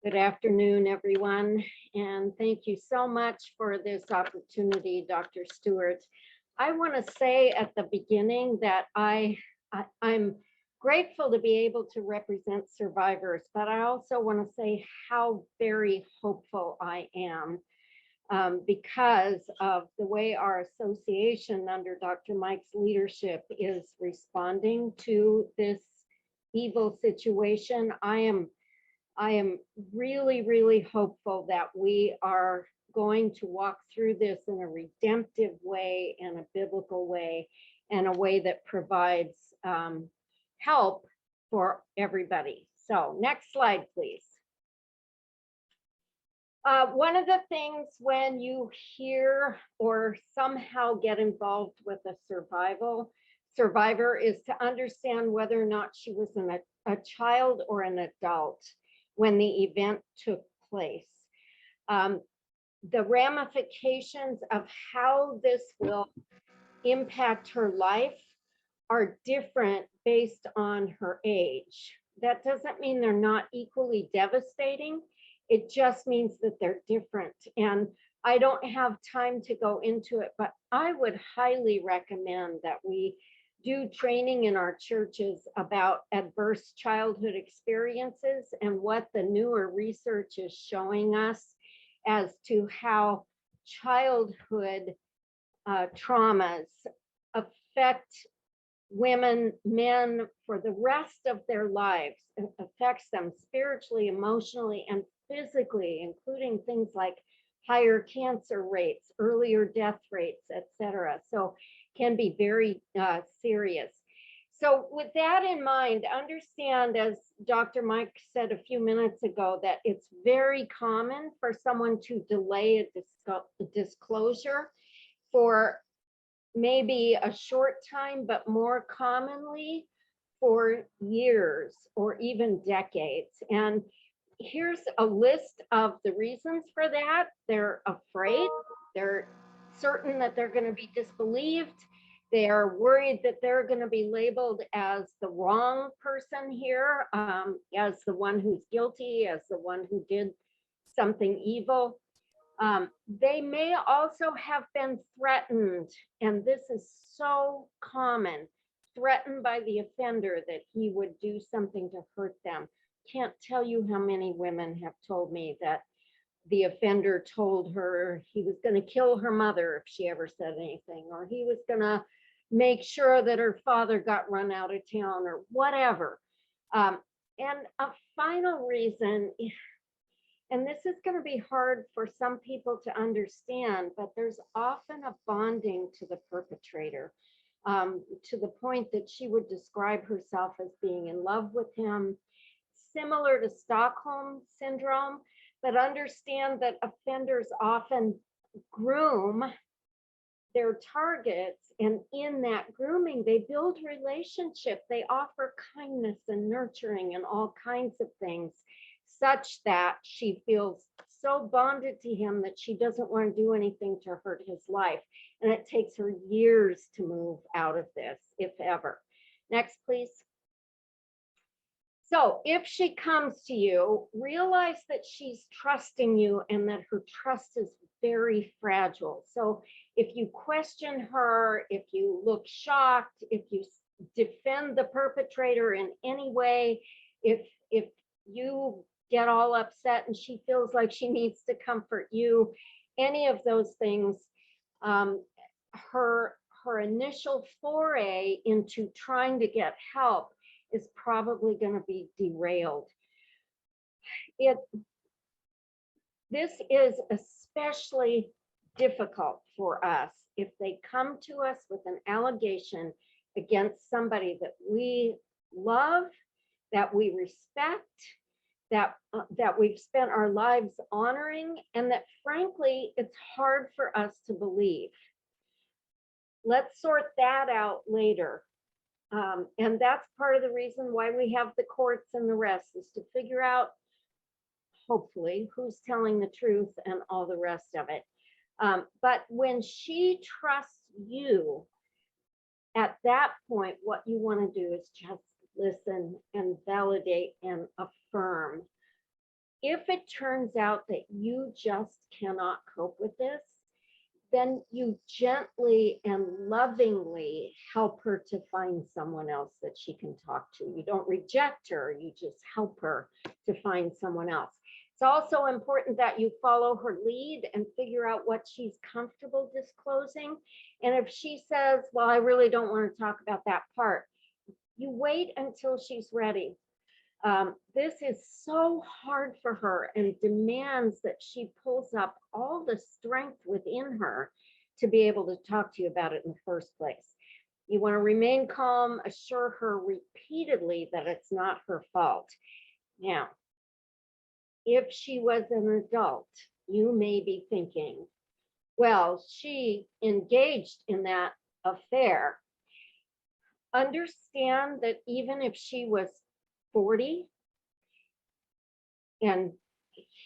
Good afternoon, everyone, and thank you so much for this opportunity, Dr. Stewart. I want to say at the beginning that I'm grateful to be able to represent survivors, but I also want to say how very hopeful I am because of the way our association under Dr. Mike's leadership is responding to this evil situation. I am really, really hopeful that we are going to walk through this in a redemptive way and a biblical way and a way that provides help for everybody. So next slide, please. One of the things when you hear or somehow get involved with a survivor is to understand whether or not she was a child or an adult when the event took place. The ramifications of how this will impact her life are different based on her age. That doesn't mean they're not equally devastating. It just means that they're different. And I don't have time to go into it, but I would highly recommend that we do training in our churches about adverse childhood experiences and what the newer research is showing us as to how childhood traumas affect women, men for the rest of their lives. It affects them spiritually, emotionally, and physically, including things like higher cancer rates, earlier death rates, etc. So can be very serious. So with that in mind, understand, as Dr. Mike said a few minutes ago, that it's very common for someone to delay a disclosure for maybe a short time, but more commonly for years or even decades. And here's a list of the reasons for that. They're afraid, they're certain that they're going to be disbelieved, they are worried that they're going to be labeled as the wrong person here, as the one who's guilty, as the one who did something evil. They may also have been threatened, and this is so common, threatened by the offender that he would do something to hurt them. Can't tell you how many women have told me that the offender told her he was going to kill her mother if she ever said anything, or he was going to make sure that her father got run out of town, or whatever. And a final reason, and this is going to be hard for some people to understand, but there's often a bonding to the perpetrator, to the point that she would describe herself as being in love with him, similar to Stockholm syndrome. But understand that offenders often groom their targets, and in that grooming, they build relationship. They offer kindness and nurturing and all kinds of things, such that she feels so bonded to him that she doesn't want to do anything to hurt his life. And it takes her years to move out of this, if ever. Next, please. So if she comes to you, realize that she's trusting you and that her trust is very fragile. So if you question her, if you look shocked, if you defend the perpetrator in any way, if you get all upset and she feels like she needs to comfort you, any of those things, her initial foray into trying to get help is probably going to be derailed. This is especially difficult for us if they come to us with an allegation against somebody that we love, that we respect, that we've spent our lives honoring, and that frankly, it's hard for us to believe. Let's sort that out later. And that's part of the reason why we have the courts and the rest, is to figure out, hopefully, who's telling the truth and all the rest of it. But when she trusts you, at that point, what you want to do is just listen and validate and affirm If it turns out that you just cannot cope with this, then you gently and lovingly help her to find someone else that she can talk to. You don't reject her, you just help her to find someone else. It's also important that you follow her lead and figure out what she's comfortable disclosing. And if she says, well, I really don't want to talk about that part, you wait until she's ready. This is so hard for her and demands that she pulls up all the strength within her to be able to talk to you about it in the first place. You want to remain calm, assure her repeatedly that it's not her fault. Now, if she was an adult, you may be thinking, well, she engaged in that affair. Understand that even if she was 40 and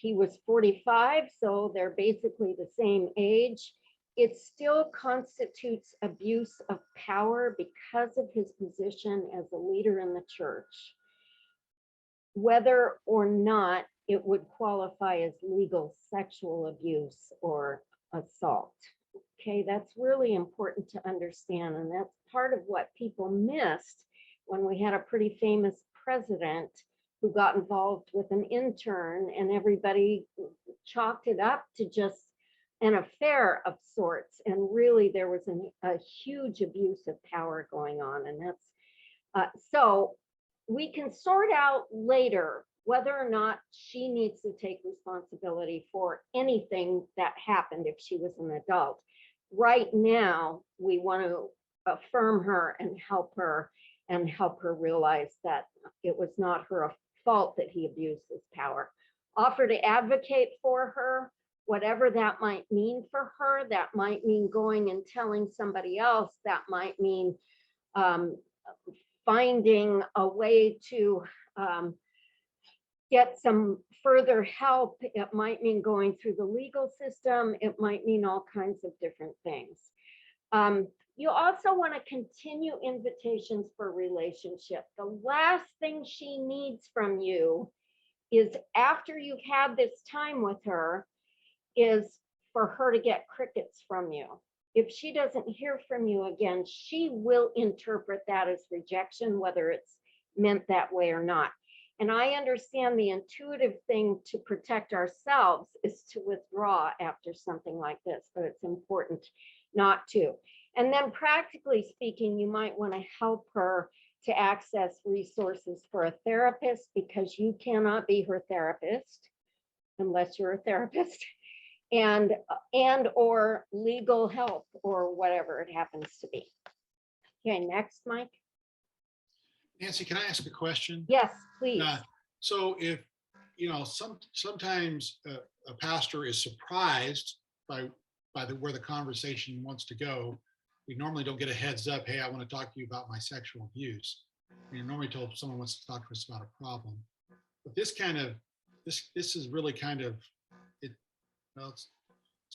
he was 45, so they're basically the same age, it still constitutes abuse of power because of his position as a leader in the church, whether or not it would qualify as legal sexual abuse or assault. Okay, that's really important to understand, and that's part of what people missed when we had a pretty famous president who got involved with an intern, and everybody chalked it up to just an affair of sorts, and really there was a huge abuse of power going on. And that's so we can sort out later whether or not she needs to take responsibility for anything that happened if she was an adult. Right now, we want to affirm her and help her realize that it was not her fault that he abused his power. Offer to advocate for her, whatever that might mean for her. That might mean going and telling somebody else. That might mean finding a way to get some further help. It might mean going through the legal system. It might mean all kinds of different things. You also want to continue invitations for relationship. The last thing she needs from you is, after you've had this time with her, is for her to get crickets from you. If she doesn't hear from you again, she will interpret that as rejection, whether it's meant that way or not. And I understand the intuitive thing to protect ourselves is to withdraw after something like this, but it's important not to. And then practically speaking, you might want to help her to access resources for a therapist, because you cannot be her therapist unless you're a therapist, and or legal help or whatever it happens to be. Okay, next, Mike. Nancy, can I ask a question? Yes, please. So if, sometimes a pastor is surprised by where the conversation wants to go. We normally don't get a heads up, hey, I want to talk to you about my sexual abuse. You're normally told someone wants to talk to us about a problem. But this is really kind of, it's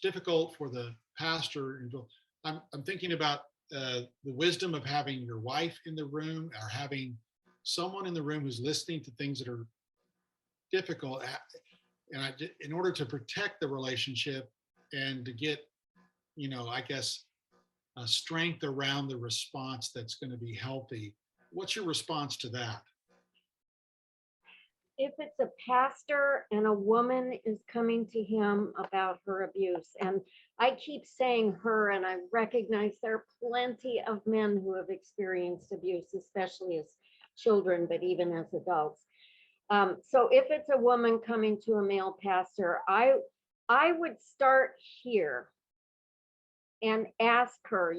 difficult for the pastor. I'm thinking about the wisdom of having your wife in the room, or having someone in the room who's listening to things that are difficult, and in order to protect the relationship and to get, I guess, a strength around the response that's going to be healthy. What's your response to that? If it's a pastor and a woman is coming to him about her abuse, and I keep saying her, and I recognize there are plenty of men who have experienced abuse, especially as children, but even as adults. So if it's a woman coming to a male pastor, I would start here and ask her,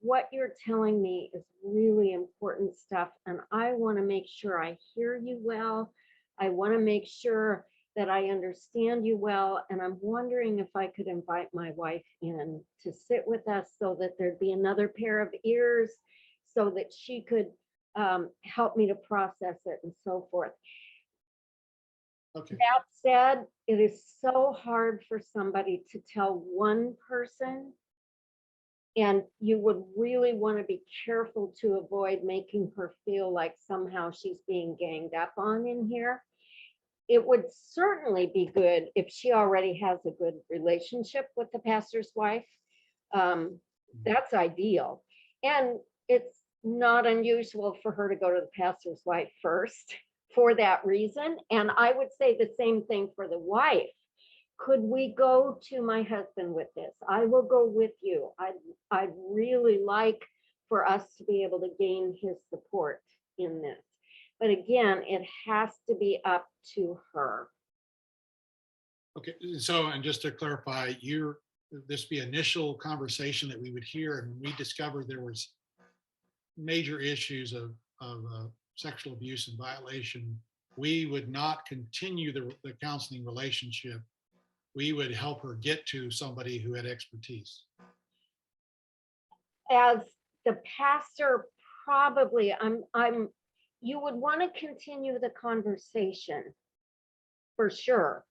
what you're telling me is really important stuff, and I want to make sure I hear you well. I want to make sure that I understand you well, and I'm wondering if I could invite my wife in to sit with us so that there'd be another pair of ears, so that she could help me to process it and so forth. Okay. That said, it is so hard for somebody to tell one person, and you would really want to be careful to avoid making her feel like somehow she's being ganged up on in here. it would certainly be good if she already has a good relationship with the pastor's wife. That's ideal. And it's not unusual for her to go to the pastor's wife first for that reason. And I would say the same thing for the wife. Could we go to my husband with this? I will go with you. I'd really like for us to be able to gain his support in this. But again, it has to be up to her. Okay, so, and just to clarify, this be initial conversation that we would hear, and we discovered there was major issues of sexual abuse and violation, we would not continue the counseling relationship. We would help her get to somebody who had expertise. As the pastor, probably you would want to continue the conversation for sure.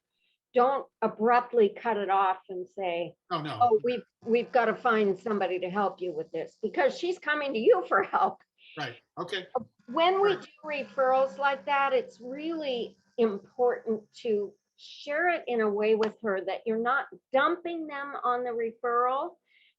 Don't abruptly cut it off and say, Oh, no. oh, we've got to find somebody to help you with this, because she's coming to you for help. Right. Okay. When we do referrals like that, it's really important to share it in a way with her that you're not dumping them on the referral,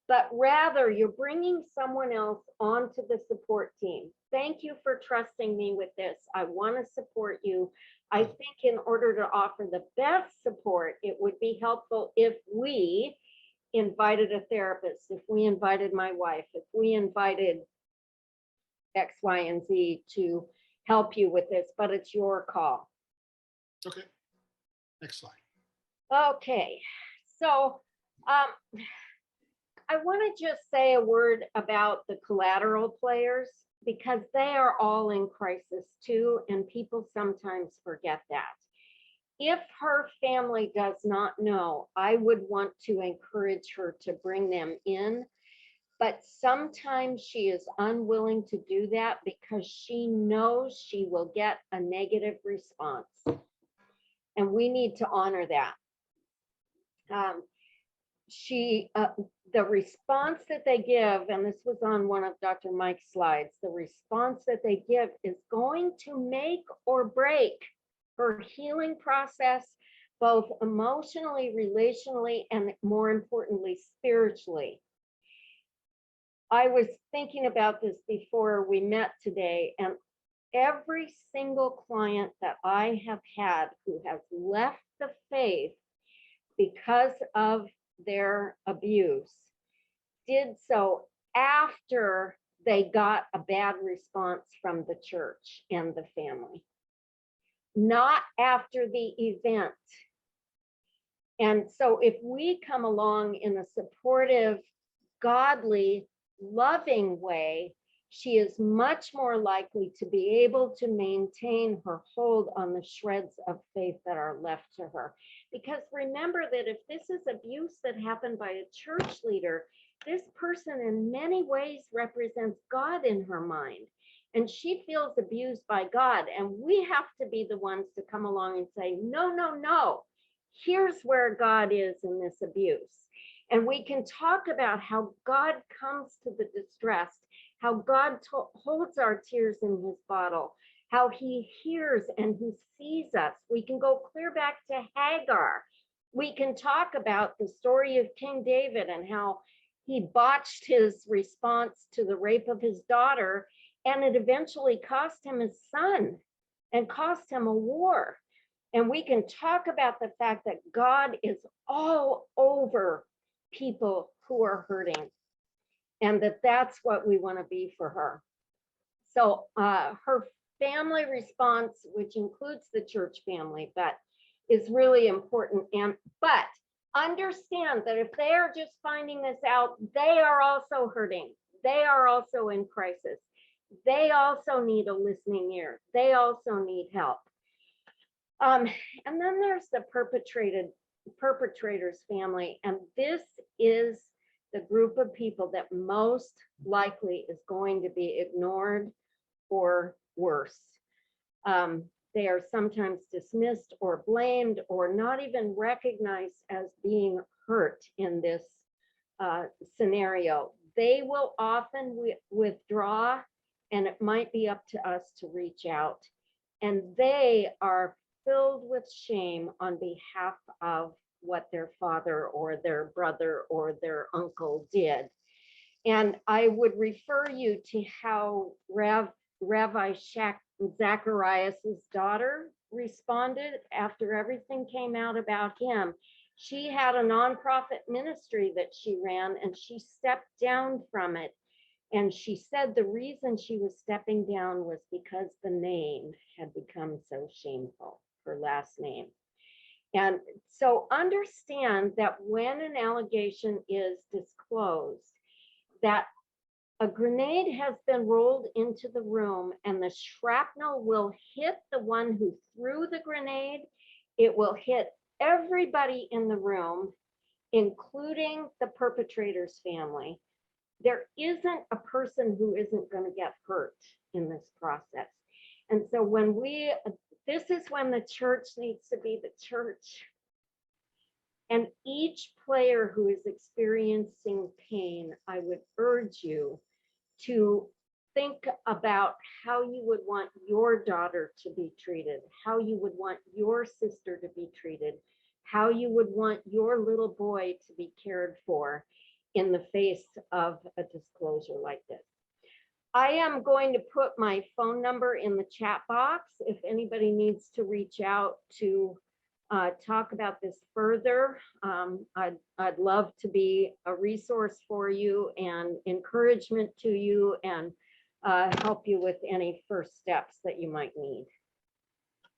but rather you're bringing someone else onto the support team. Thank you for trusting me with this. I want to support you. I think in order to offer the best support, it would be helpful if we invited a therapist, if we invited my wife, if we invited X, Y, and Z to help you with this, but it's your call. Okay. Next slide. Okay, so I want to just say a word about the collateral players, because they are all in crisis too, and people sometimes forget that. If her family does not know, I would want to encourage her to bring them in, but sometimes she is unwilling to do that because she knows she will get a negative response, and we need to honor that. The response that they give, and this was on one of Dr. Mike's slides, the response that they give is going to make or break her healing process, both emotionally, relationally, and more importantly, spiritually. I was thinking about this before we met today, and every single client that I have had who has left the faith because of their abuse did so after they got a bad response from the church and the family, not after the event. And so if we come along in a supportive, godly, loving way, she is much more likely to be able to maintain her hold on the shreds of faith that are left to her. Because remember that if this is abuse that happened by a church leader, this person in many ways represents God in her mind. And she feels abused by God. And we have to be the ones to come along and say, no, no, no. Here's where God is in this abuse. And we can talk about how God comes to the distressed, how God holds our tears in his bottle, how he hears and he sees us. We can go clear back to Hagar. We can talk about the story of King David and how he botched his response to the rape of his daughter, and it eventually cost him his son and cost him a war. And we can talk about the fact that God is all over people who are hurting, and that's what we want to be for her. So her family response, which includes the church family, but is really important. But understand that if they are just finding this out, they are also hurting. They are also in crisis. They also need a listening ear. They also need help. And then there's the perpetrator's family, and this is the group of people that most likely is going to be ignored or worse. They are sometimes dismissed or blamed or not even recognized as being hurt in this scenario. They will often withdraw, and it might be up to us to reach out. And they are filled with shame on behalf of what their father or their brother or their uncle did. And I would refer you to how Rabbi Zacharias's daughter responded after everything came out about him. She had a nonprofit ministry that she ran, and she stepped down from it. And she said the reason she was stepping down was because the name had become so shameful, her last name. And so understand that when an allegation is disclosed, that a grenade has been rolled into the room and the shrapnel will hit the one who threw the grenade. It will hit everybody in the room, including the perpetrator's family. There isn't a person who isn't going to get hurt in this process. And so this is when the church needs to be the church. And each player who is experiencing pain, I would urge you to think about how you would want your daughter to be treated, how you would want your sister to be treated, how you would want your little boy to be cared for in the face of a disclosure like this. I am going to put my phone number in the chat box if anybody needs to reach out to talk about this further. I'd love to be a resource for you and encouragement to you, and help you with any first steps that you might need.